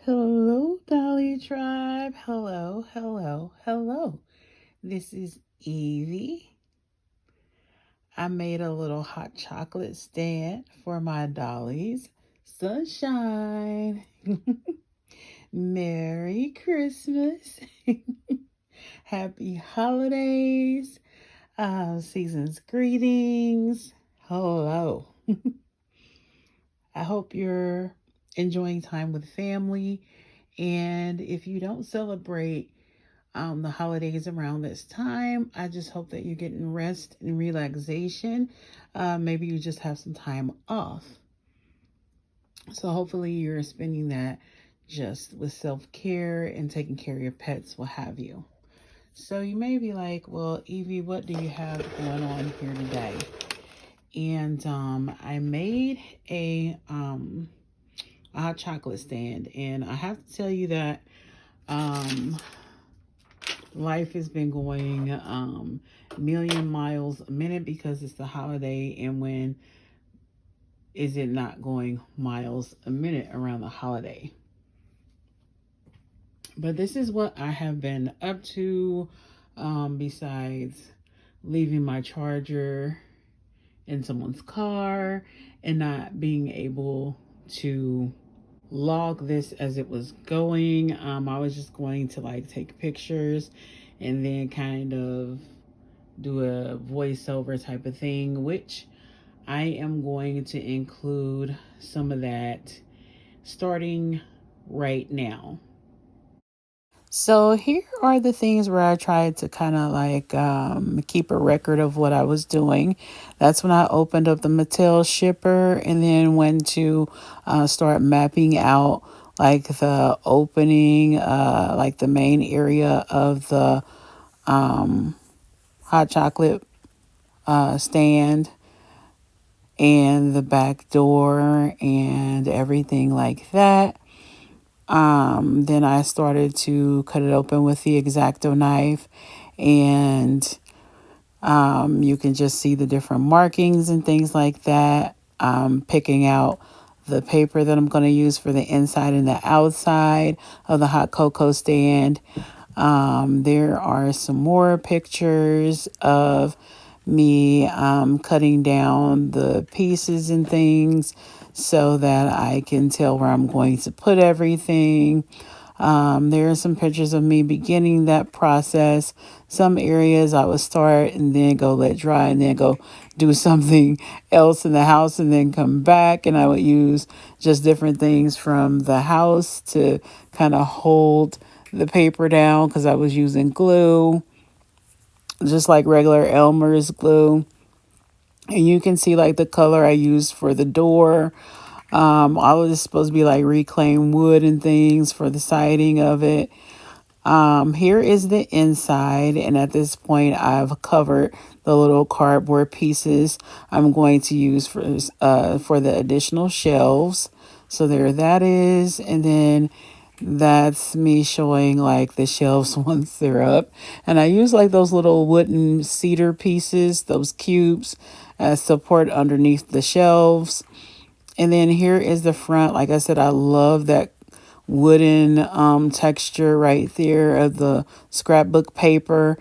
Hello, Dolly Tribe. Hello, hello, hello. This is Evie. I made a little hot chocolate stand for my dollies. Sunshine. Merry Christmas. Happy holidays. Season's greetings. Hello. I hope you're enjoying time with family. And if you don't celebrate the holidays around this time, I just hope that you're getting rest and relaxation. Maybe you just have some time off. So hopefully you're spending that just with self-care and taking care of your pets, what have you. So you may be like, well, Evie, what do you have going on here today? And I made a hot chocolate stand, and I have to tell you that um, life has been going a million miles a minute because it's the holiday, and when is it not going miles a minute around the holiday? But this is what I have been up to, besides leaving my charger in someone's car and not being able to log this as it was going. I was just going to like take pictures and then kind of do a voiceover type of thing, which I am going to include some of that starting right now. So here are the things where I tried to kind of like keep a record of what I was doing. That's when I opened up the Mattel shipper and then went to start mapping out like the opening, like the main area of the um, hot chocolate stand and the back door and everything like that. Then I started to cut it open with the X-Acto knife, and you can just see the different markings and things like that. Picking out the paper that I'm going to use for the inside and the outside of the hot cocoa stand. There are some more pictures of me cutting down the pieces and things so that I can tell where I'm going to put everything. There are some pictures of me beginning that process. Some areas I would start and then go let dry and then go do something else in the house and then come back. And I would use just different things from the house to kind of hold the paper down because I was using glue, just like regular Elmer's glue. And you can see like the color I used for the door. All of this is supposed to be like reclaimed wood and things for the siding of it. Here is the inside, and at this point I've covered the little cardboard pieces I'm going to use for the additional shelves. So there that is, and then that's me showing like the shelves once they're up. And I use like those little wooden cedar pieces, those cubes, as support underneath the shelves. And then here is the front. Like I said, I love that wooden texture right there of the scrapbook paper.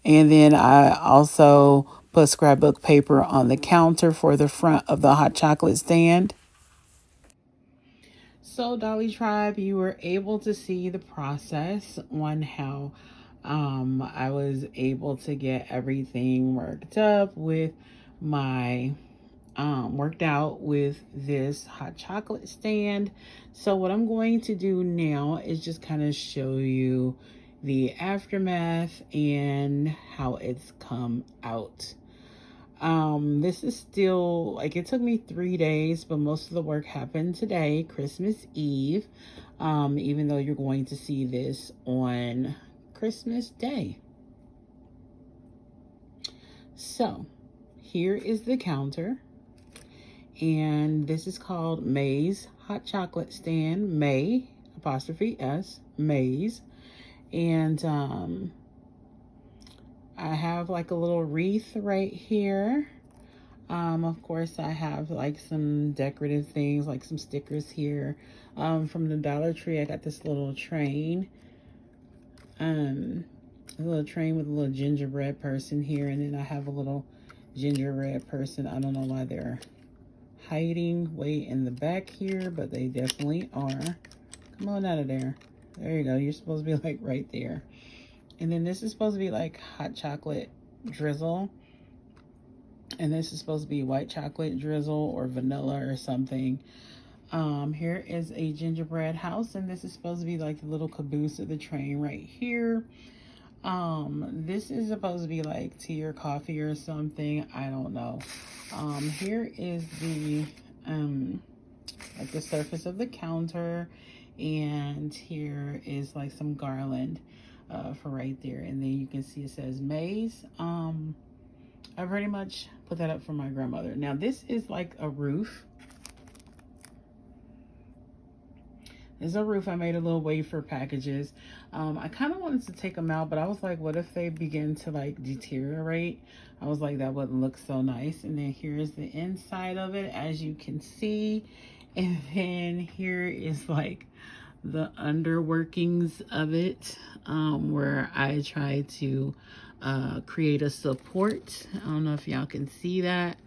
And then I also put scrapbook paper on the counter for the front of the hot chocolate stand. So, Dolly Tribe, you were able to see the process on how I was able to get everything worked up with my worked out with this hot chocolate stand. So what I'm going to do now is just kind of show you the aftermath and how it's come out. This is still like it took me 3 days, but most of the work happened today, Christmas Eve. Even though you're going to see this on Christmas Day. So here is the counter. And this is called May's Hot Chocolate Stand. May, apostrophe S, May's. And I have like a little wreath right here. Of course, I have like some decorative things, like some stickers here. From the Dollar Tree, I got this little train. A little train with a little gingerbread person here, and then I have a little gingerbread person. I don't know why they're hiding way in the back here, but they definitely are. Come on out of there. There you go. You're supposed to be like right there. And then this is supposed to be like hot chocolate drizzle. And this is supposed to be white chocolate drizzle or vanilla or something. Here is a gingerbread house, and this is supposed to be like the little caboose of the train right here. This is supposed to be like tea or coffee or something. I don't know. Here is the like the surface of the counter, and here is like some garland for right there, and then you can see it says maize. I pretty much put that up for my grandmother. Now this is like a roof. It's a roof. I made a little wafer packages. I kind of wanted to take them out, but I was like, what if they begin to like deteriorate? I was like, that wouldn't look so nice. And then here's the inside of it, as you can see. And then here is like the underworkings of it, where I try to create a support. I don't know if y'all can see that.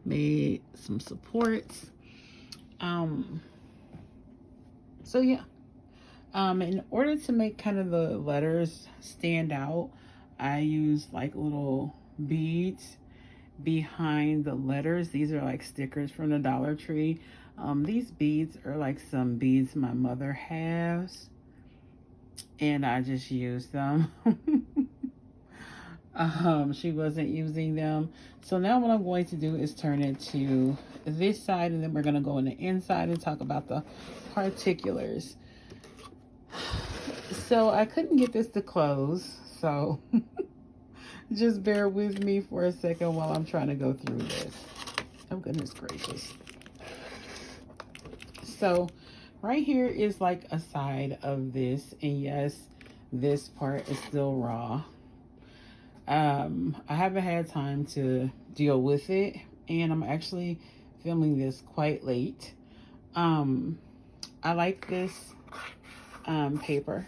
Made some supports. So yeah, in order to make kind of the letters stand out, I use like little beads behind the letters. These are like stickers from the Dollar Tree. These beads are like some beads my mother has, and I just use them. She wasn't using them. So now what I'm going to do is turn it to this side, and then we're going to go on the inside and talk about the particulars. So I couldn't get this to close, so just bear with me for a second while I'm trying to go through this. Oh, goodness gracious. So right here is like a side of this, and yes, this part is still raw. I haven't had time to deal with it, and I'm actually filming this quite late. I like this paper,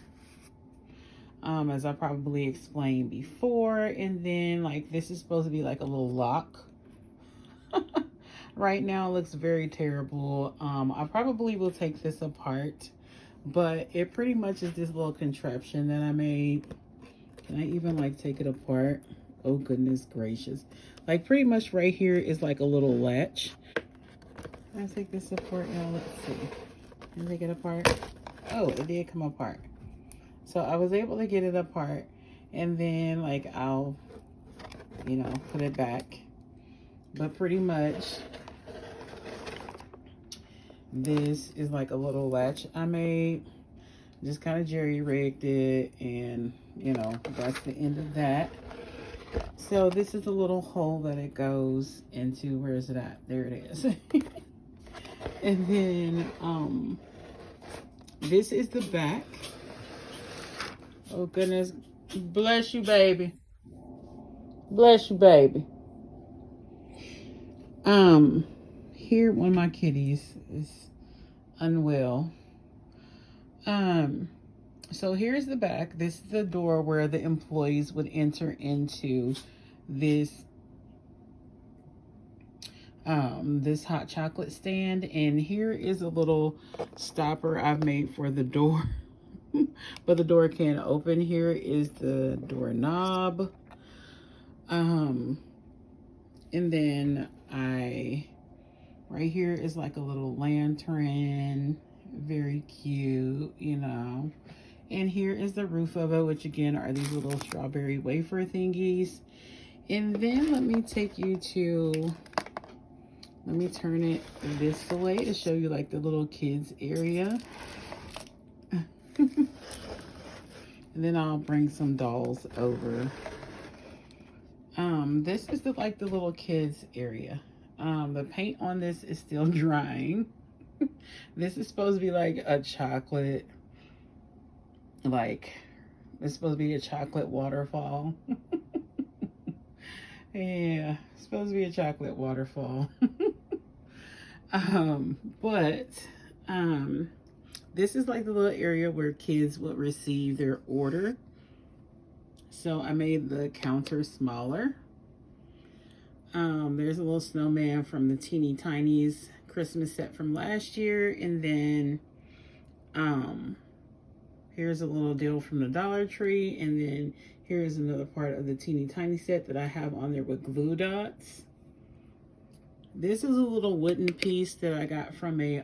as I probably explained before. And then like this is supposed to be like a little lock. Right now it looks very terrible. I probably will take this apart, but it pretty much is this little contraption that I made. Can I even like take it apart? Oh goodness gracious. Like pretty much right here is like a little latch. Can I take this apart now? Let's see. Can I take it apart? Oh, it did come apart. So I was able to get it apart, and then like I'll, you know, put it back. But pretty much this is like a little latch I made. Just kind of jerry-rigged it, and you know, that's the end of that. So this is a little hole that it goes into. Where is it at? There it is. And then this is the back. Oh goodness, bless you, baby. Bless you, baby. Here one of my kitties is unwell. So here's the back. This is the door where the employees would enter into this this hot chocolate stand. And here is a little stopper I've made for the door. But the door can't open. Here is the doorknob. And then right here is like a little lantern. Very cute, you know. And here is the roof of it, which again are these little strawberry wafer thingies. And then let me turn it this way to show you like the little kids area. And then I'll bring some dolls over. This is the little kids area. The paint on this is still drying. This is supposed to be like a chocolate, it's supposed to be a chocolate waterfall. Yeah, it's supposed to be a chocolate waterfall. But this is like the little area where kids would receive their order. So I made the counter smaller. There's a little snowman from the Teeny Tinies Christmas set from last year. And then here's a little deal from the Dollar Tree. And then here's another part of the Teeny Tiny set that I have on there with glue dots. This is a little wooden piece that I got from a,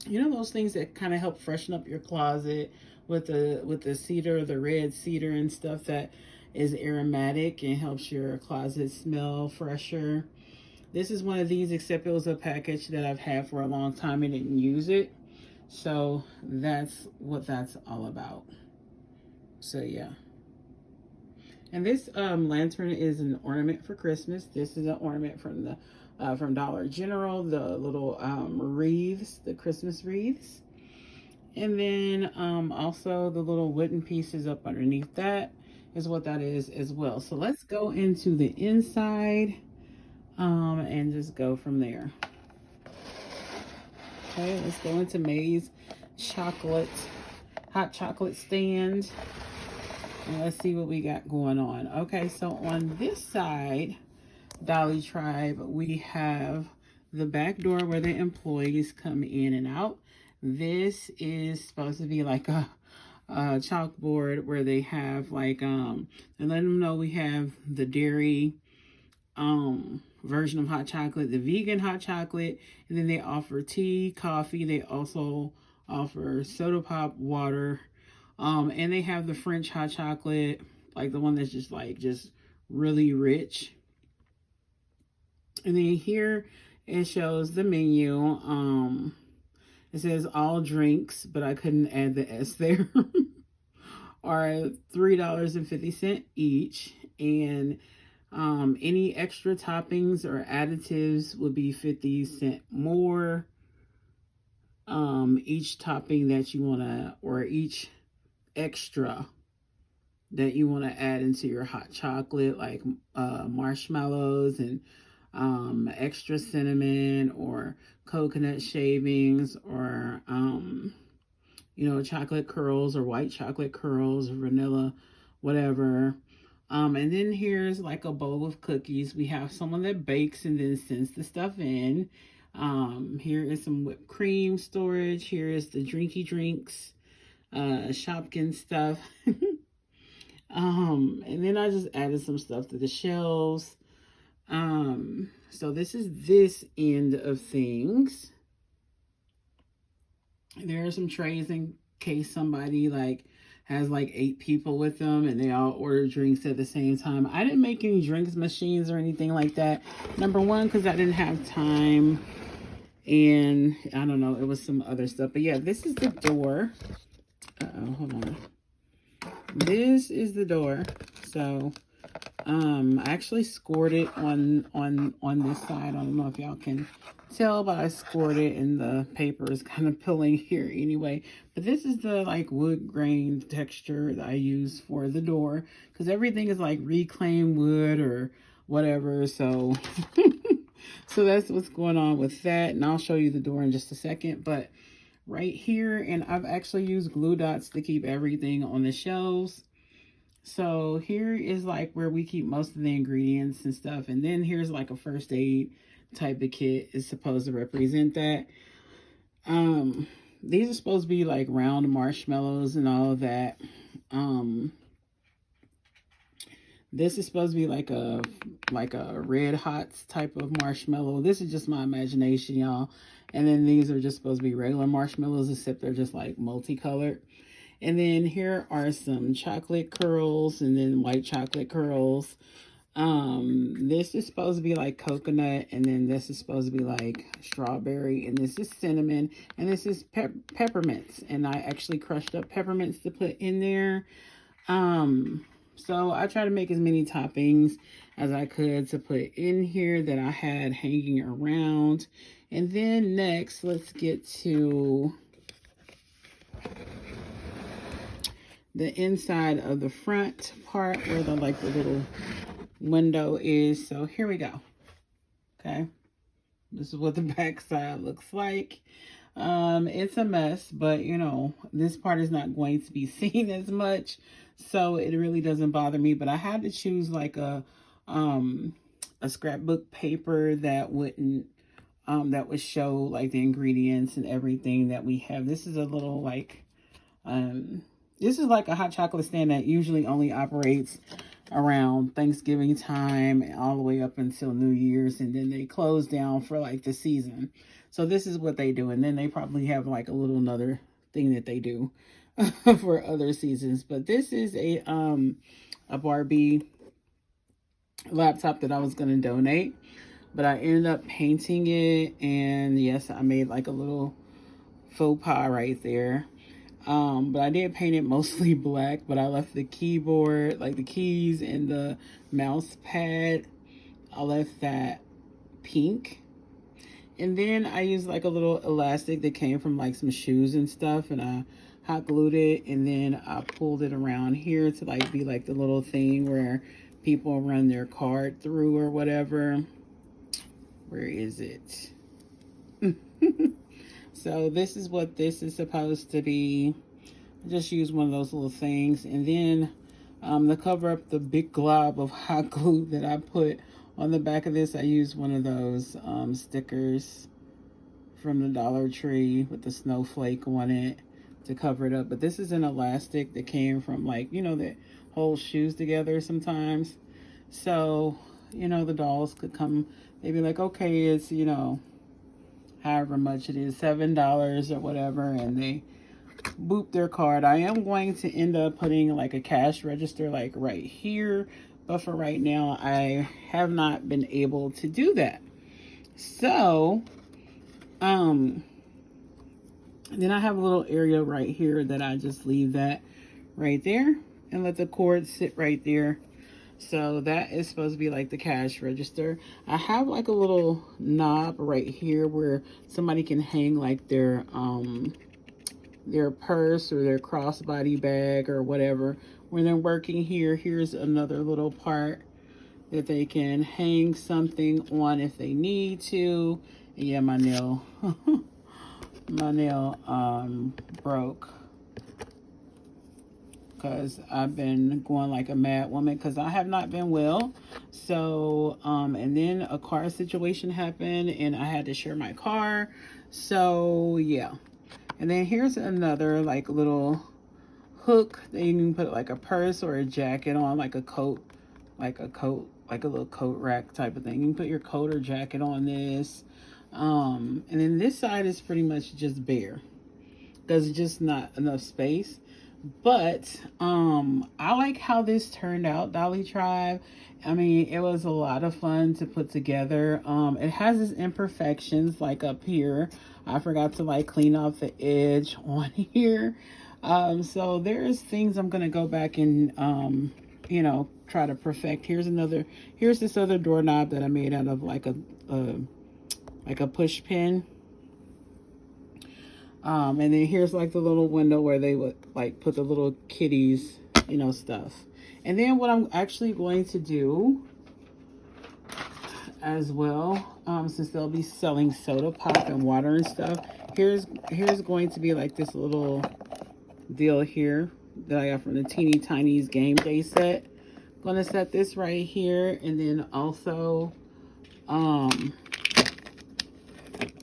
you know, those things that kind of help freshen up your closet with the cedar, the red cedar and stuff that is aromatic and helps your closet smell fresher. This is one of these, except it was a package that I've had for a long time and didn't use it. So that's what that's all about. So yeah. And this lantern is an ornament for Christmas. This is an ornament from the from Dollar General, the little wreaths, the Christmas wreaths. And then also the little wooden pieces up underneath that is what that is as well. So let's go into the inside and just go from there. Okay, let's go into May's chocolate, hot chocolate stand. And let's see what we got going on. Okay, so on this side, Dolly Tribe, we have the back door where the employees come in and out. This is supposed to be like a chalkboard where they have like, and let them know we have the dairy version of hot chocolate, the vegan hot chocolate, and then they offer tea, coffee. They also offer soda pop, water, and they have the French hot chocolate, like the one that's just really rich. And then here it shows the menu. It says all drinks, but I couldn't add the S there, are $3.50 each. And any extra toppings or additives would be 50 cents more. Each topping that you want to, or each extra that you want to add into your hot chocolate, like marshmallows and extra cinnamon or coconut shavings or you know, chocolate curls or white chocolate curls or vanilla, whatever. And then here's like a bowl of cookies. We have someone that bakes and then sends the stuff in. Here is some whipped cream storage. Here is the drinky drinks, Shopkins stuff. And then I just added some stuff to the shelves. So this is this end of things. There are some trays in case somebody like has like 8 people with them and they all order drinks at the same time. I didn't make any drinks machines or anything like that. Number one, because I didn't have time. And I don't know, it was some other stuff. But yeah, this is the door. Uh-oh, hold on. This is the door. So I actually scored it on this side. I don't know if y'all can tell, but I scored it and the paper is kind of peeling here anyway. But this is the like wood grain texture that I use for the door, because everything is like reclaimed wood or whatever. So so that's what's going on with that, and I'll show you the door in just a second. But right here, and I've actually used glue dots to keep everything on the shelves. So here is like where we keep most of the ingredients and stuff. And then here's like a first aid type of kit is supposed to represent that. These are supposed to be like round marshmallows and all of that. This is supposed to be like a red hot type of marshmallow. This is just my imagination, y'all. And then these are just supposed to be regular marshmallows, except they're just like multicolored. And then here are some chocolate curls and then white chocolate curls. This is supposed to be like coconut, and then this is supposed to be like strawberry, and this is cinnamon, and this is peppermints. And I actually crushed up peppermints to put in there. So I try to make as many toppings as I could to put in here that I had hanging around. And then next, let's get to the inside of the front part where the like the little window is. So here we go. Okay. This is what the back side looks like. It's a mess, but you know, this part is not going to be seen as much, so it really doesn't bother me. But I had to choose like a scrapbook paper that wouldn't that would show like the ingredients and everything that we have. This is a little like this is like a hot chocolate stand that usually only operates around Thanksgiving time all the way up until New Year's, and then they close down for like the season. So this is what they do, and then they probably have like a little another thing that they do for other seasons. But this is a Barbie laptop that I was going to donate, but I ended up painting it, and yes, I made like a little faux pas right there. But I did paint it mostly black, but I left the keyboard, like the keys and the mouse pad, I left that pink. And then I used like a little elastic that came from like some shoes and stuff, and I hot glued it, and then I pulled it around here to like be like the little thing where people run their card through or whatever. Where is it? So this is what this is supposed to be. I just use one of those little things. And then to cover up the big glob of hot glue that I put on the back of this, I used one of those stickers from the Dollar Tree with the snowflake on it to cover it up. But this is an elastic that came from like, you know, that holds shoes together sometimes. So, you know, the dolls could come, they'd be like, okay, it's, you know, however much it is, $7 or whatever, and they boop their card. I am going to end up putting like a cash register like right here, but for right now I have not been able to do that. So then I have a little area right here that I just leave that right there and let the cord sit right there. So that is supposed to be like the cash register. I have like a little knob right here where somebody can hang like their purse or their crossbody bag or whatever. When they're working here, here's another little part that they can hang something on if they need to. And yeah, my nail, my nail broke, because I've been going like a mad woman because I have not been well. So, and then a car situation happened and I had to share my car. So, yeah. And then here's another like little hook that you can put like a purse or a jacket on, like a coat, like a little coat rack type of thing. You can put your coat or jacket on this. And then this side is pretty much just bare because it's just not enough space. But I like how this turned out, Dolly Tribe. I mean, it was a lot of fun to put together. It has its imperfections, like up here. I forgot to like clean off the edge on here. So there's things I'm gonna go back and you know, try to perfect. Here's this other doorknob that I made out of like a push pin. And then here's like the little window where they would like put the little kitties, you know, stuff. And then what I'm actually going to do as well, since they'll be selling soda pop and water and stuff, here's going to be like this little deal here that I got from the Teeny Tinies Game Day set. I'm gonna set this right here, and then also I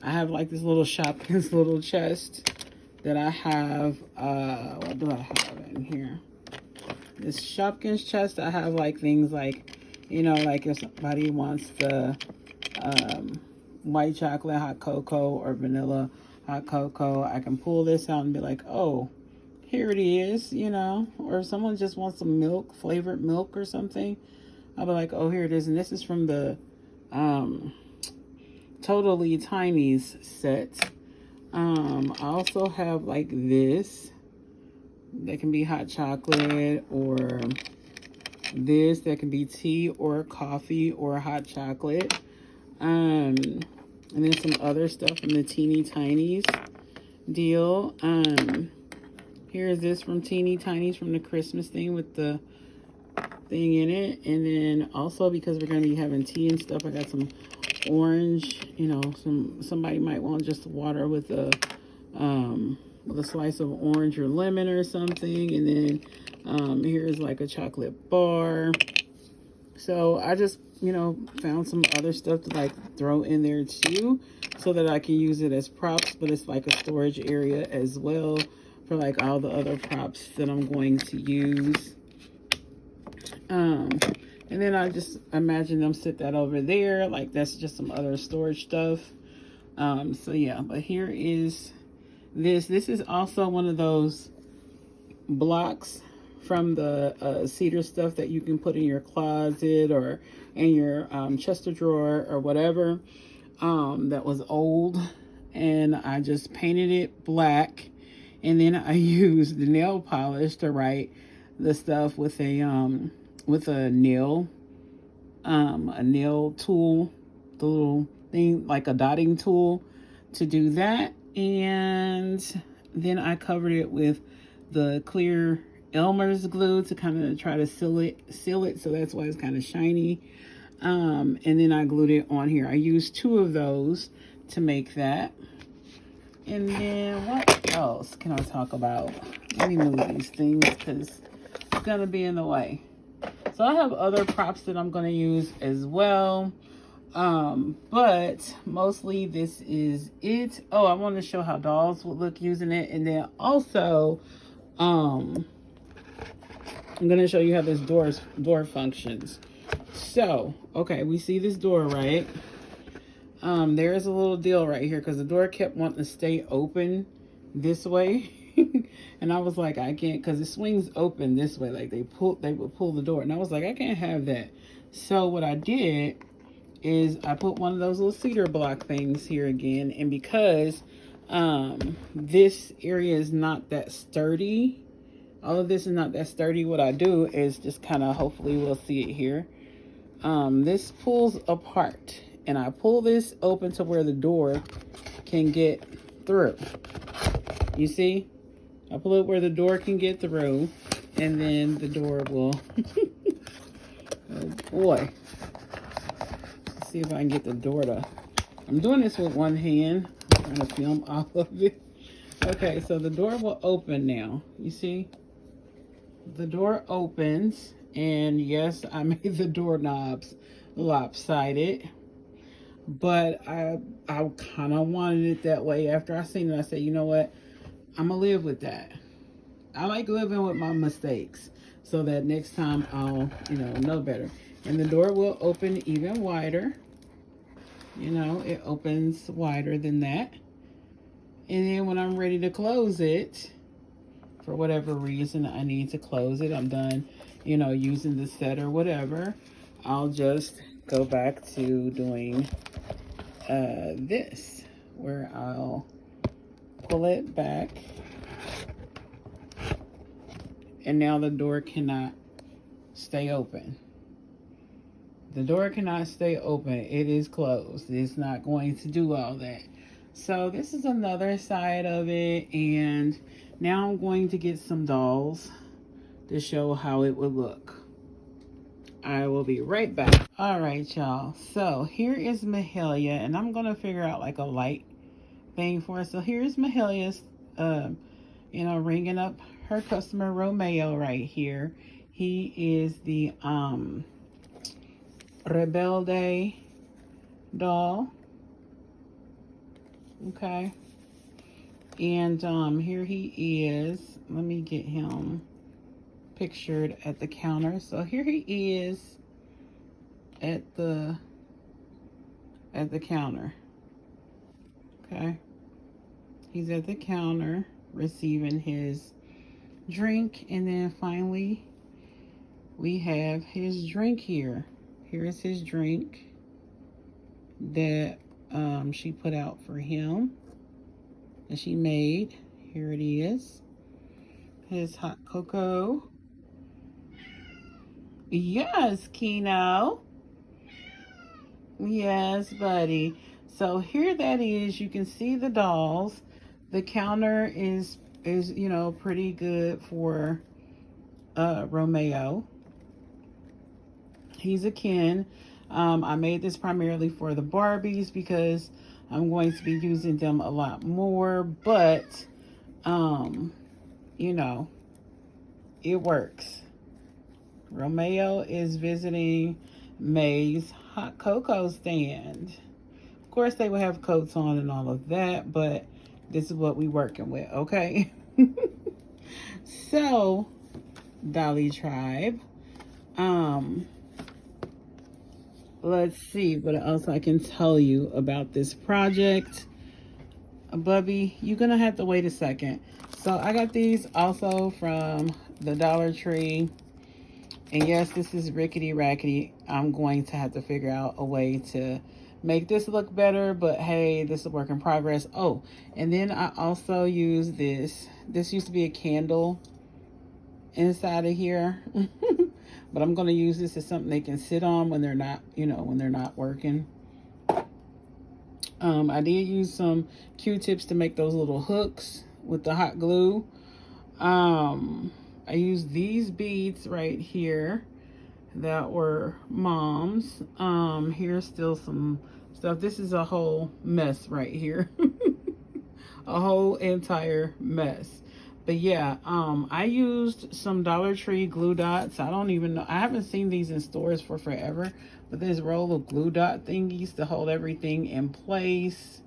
have like this little Shopkins little chest that I have. What do I have in here? This Shopkins chest, I have like things like, you know, like if somebody wants the white chocolate hot cocoa or vanilla hot cocoa, I can pull this out and be like, oh, here it is, you know. Or if someone just wants some milk, flavored milk or something, I'll be like, oh, here it is. And this is from the Totally Tinies set. I also have like this that can be hot chocolate, or this that can be tea or coffee or hot chocolate. And then some other stuff from the Teeny Tinies deal. Here's this from Teeny Tinies from the Christmas thing with the thing in it. And then also, because we're going to be having tea and stuff, I got some orange, you know, somebody might want just water with a slice of orange or lemon or something. And then here's like a chocolate bar. So I just, you know, found some other stuff to like throw in there too, so that I can use it as props, but it's like a storage area as well for like all the other props that I'm going to use. And then I just imagine them sit that over there, like that's just some other storage stuff. So yeah, but here is this is also one of those blocks from the cedar stuff that you can put in your closet or in your chest of drawer or whatever, that was old, and I just painted it black, and then I used the nail polish to write the stuff with a nail tool, the little thing like a dotting tool to do that. And then I covered it with the clear Elmer's glue to kind of try to seal it, so that's why it's kind of shiny. And then I glued it on here. I used 2 of those to make that. And then what else can I talk about? Let me move these things because it's gonna be in the way. So I have other props that I'm gonna use as well. But mostly this is it. Oh, I want to show how dolls would look using it. And then also, I'm going to show you how this door functions. So, okay, we see this door, right? There is a little deal right here because the door kept wanting to stay open this way. And I was like, I can't, because it swings open this way. Like they would pull the door. And I was like, I can't have that. So what I did is I put one of those little cedar block things here again. And because this area is not that sturdy, all of this is not that sturdy, what I do is just kind of, hopefully we'll see it here, this pulls apart, and I pull this open to where the door can get through. You see, I pull it where the door can get through, and then the door will oh boy, let's see if I can get the door to, I'm doing this with one hand, I'm trying to film all of it. Okay, so the door will open now. You see, the door opens, and yes, I made the doorknobs lopsided, but I kind of wanted it that way. After I seen it, I said, you know what, I'm gonna live with that. I like living with my mistakes, so that next time I'll, you know better. And the door will open even wider. You know, it opens wider than that. And then when I'm ready to close it, for whatever reason I need to close it, I'm done, you know, using the set or whatever, I'll just go back to doing this, where I'll pull it back, and now the door cannot stay open. The door cannot stay open. It is closed. It's not going to do all that. So this is another side of it, and now I'm going to get some dolls to show how it would look. I will be right back. All right, y'all. So here is Mahalia, and I'm going to figure out like a light thing for us. So here's Mahalia's, you know, ringing up her customer Romeo right here. He is the Rebelde doll. Okay. And here he is. Let me get him pictured at the counter. So here he is at the counter. Okay. He's at the counter receiving his drink, and then finally we have his drink here. Here's his drink that she put out for him, that she made. Here it is. His hot cocoa. Yes, Kino. Yes, buddy. So here that is. You can see the dolls. The counter is you know, pretty good for Romeo. He's a Ken. I made this primarily for the Barbies because I'm going to be using them a lot more, but um, you know, it works. Romeo is visiting May's hot cocoa stand. Of course, they will have coats on and all of that, but this is what we working with, okay? So, Dolly Tribe, um, let's see what else I can tell you about this project. Bubby, you're gonna have to wait a second. So I got these also from the Dollar Tree. And yes, this is rickety rackety. I'm going to have to figure out a way to make this look better, but hey, this is a work in progress. Oh, and then I also use this. This used to be a candle inside of here. But I'm going to use this as something they can sit on when they're not, when they're not working. I did use some Q-tips to make those little hooks with the hot glue. I used these beads right here that were Mom's. Here's still some stuff. This is a whole mess right here. A whole entire mess. But yeah, I used some Dollar Tree glue dots. I don't even know. I haven't seen these in stores for forever. But this roll of glue dot thingies to hold everything in place.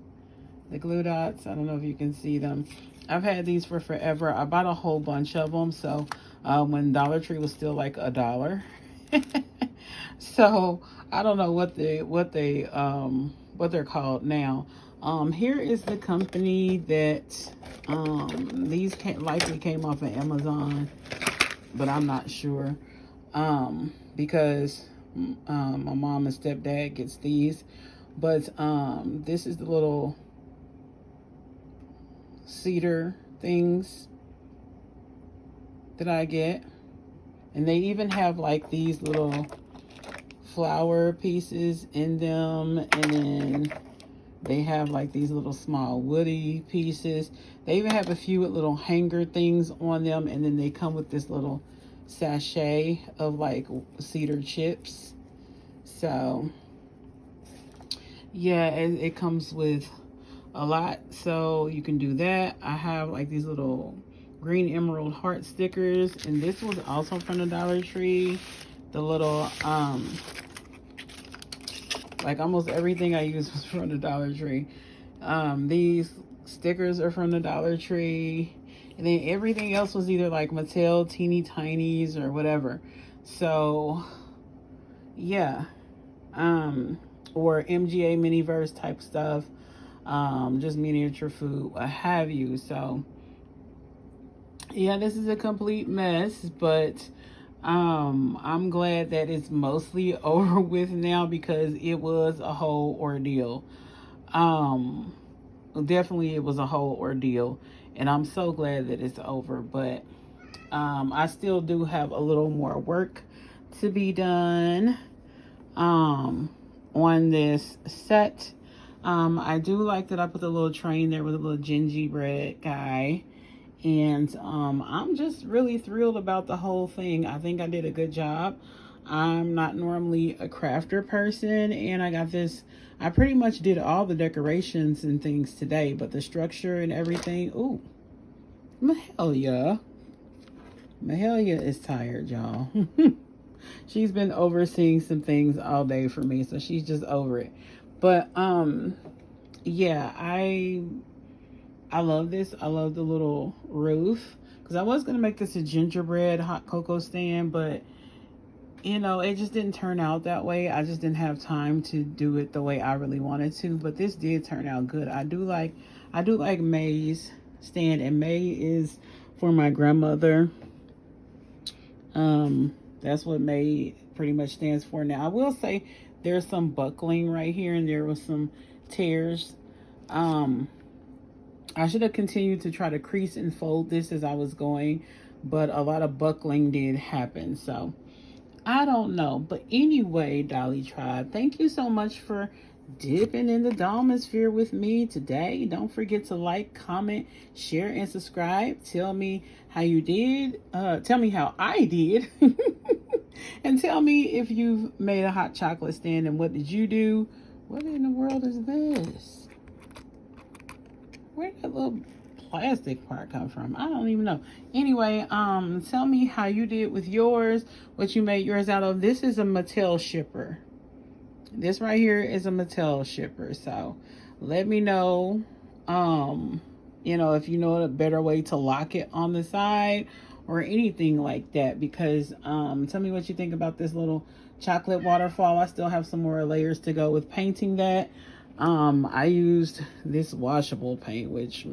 The glue dots, I don't know if you can see them. I've had these for forever. I bought a whole bunch of them. So when Dollar Tree was still like $1. So I don't know what they're called now. Here is the company that these likely came off of Amazon, but I'm not sure because my mom and stepdad gets these. But this is the little cedar things that I get, and they even have like these little flower pieces in them, and then they have like these little small woody pieces. They even have a few little hanger things on them, and then they come with this little sachet of like cedar chips. So yeah, it comes with a lot, so you can do that. I have like these little green emerald heart stickers, and this was also from the Dollar Tree. The little like almost everything I use was from the Dollar Tree. These stickers are from the Dollar Tree, and then everything else was either like Mattel teeny tinies or whatever. So yeah, or MGA Miniverse type stuff. Just miniature food, what have you. So yeah, this is a complete mess, but I'm glad that it's mostly over with now because it was a whole ordeal. Definitely it was a whole ordeal, and I'm so glad that it's over. But I still do have a little more work to be done on this set. I do like that I put the little train there with a little gingerbread guy. And I'm just really thrilled about the whole thing. I think I did a good job. I'm not normally a crafter person, and I got this. I pretty much did all the decorations and things today, but the structure and everything. Ooh, Mahalia. Mahalia is tired, y'all. She's been overseeing some things all day for me, so she's just over it. But yeah, I love this. I love the little roof, because I was going to make this a gingerbread hot cocoa stand, but it just didn't turn out that way. I just didn't have time to do it the way I really wanted to, but this did turn out good. I do like May's stand, and May is for my grandmother. That's what May pretty much stands for. Now I will say there's some buckling right here, and there was some tears. I should have continued to try to crease and fold this as I was going, but a lot of buckling did happen. So I don't know. But anyway, Dolly Tribe, thank you so much for dipping in the Domosphere with me today. Don't forget to like, comment, share, and subscribe. Tell me how you did. Tell me how I did. And tell me if you've made a hot chocolate stand and what did you do? What in the world is this? Where did that little plastic part come from? I don't even know. Anyway, tell me how you did with yours, what you made yours out of. This is a Mattel shipper. This right here is a Mattel shipper. So let me know, you know, if you know a better way to lock it on the side or anything like that, because tell me what you think about this little chocolate waterfall. I still have some more layers to go with painting that. I used this washable paint, which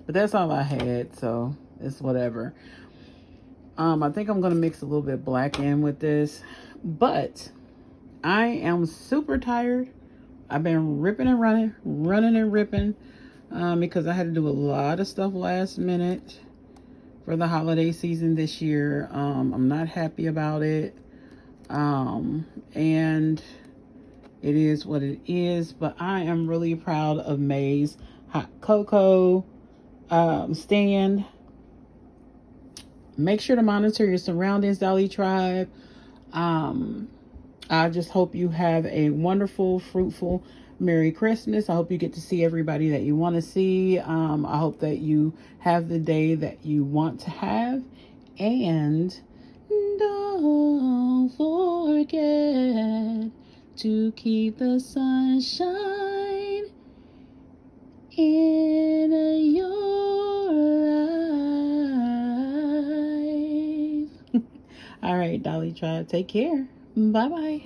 but that's all I had, so it's whatever. I think I'm gonna mix a little bit black in with this, but I am super tired. I've been ripping and running and ripping, because I had to do a lot of stuff last minute for the holiday season this year. I'm not happy about it. And it is what it is, but I am really proud of May's hot cocoa stand. Make sure to monitor your surroundings, Dolly Tribe. I just hope you have a wonderful, fruitful, Merry Christmas. I hope you get to see everybody that you want to see. I hope that you have the day that you want to have. And don't forget to keep the sunshine in your life. All right, Dolly Tribe, take care. Bye-bye.